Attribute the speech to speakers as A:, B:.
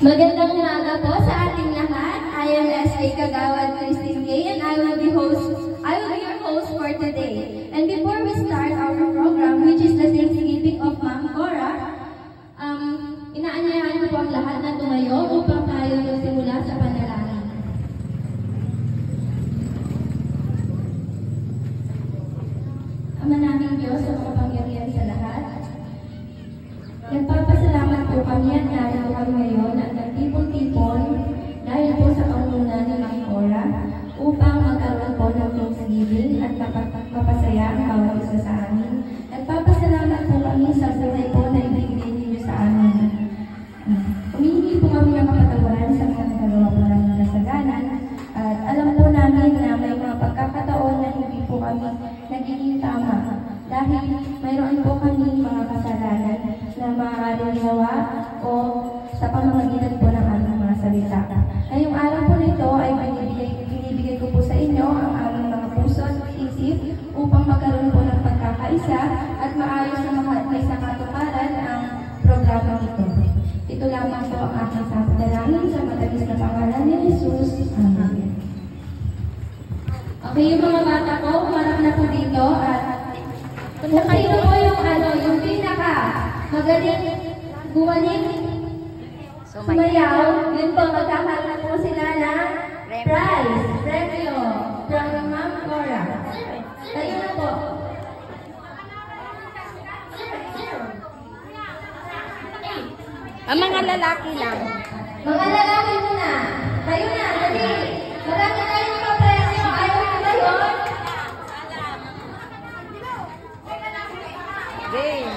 A: Magandang umaga po sa ating lahat. I am S.A. Kagawad Christine Gay and I will be your host for today. And before we start our program, which is the Thanksgiving of Ma'am Cora, inaanyayahan ko po ang lahat na tumayo upang tayo magsimula sa panalangin. Ama naming Diyos sa makapangyarihan sa lahat, nagpapasalamat po kami at narito kami ngayon at nagtipon-tipon dahil po sa panguna ni Ma'am Cora upang magkaroon po ng Thanksgiving at mapasaya ang bawat isa sa amin. Nagpapasalamat po kami sa buhay po na ibigay ninyo sa amin. Humihingi po kami ng kapatawaran sa mga nagagawa po namin kasalanan at alam po namin na may mga pagkakataon na hindi po kami nagiging tama dahil mayroon po kami mga kasalanan na maaaring gawa o sa pamamagitan po ng aming mga salita. Ngayong araw po nito ay binibigay ko po sa inyo ang aming mga puso at isip upang magkaroon po ng pagkakaisa at maayos na may sakatuparan ang programa ito. Ito lamang po ang aking dalangin sa matamis na pangalan ni Jesus. Amen. Okay, yung mga bata ko, umarap na po dito at kung sino po yung pinaka magaling gumaling sumayaw, yun po, magkakaroon po sila ng prize, premyo from Ma'am Cora. Tayo na po.
B: Ang mga lalaki lang.
A: Mga lalaki muna. Tayo na, dali. Marami tayong mga premyo. Ayaw ko ba yun?
B: Game.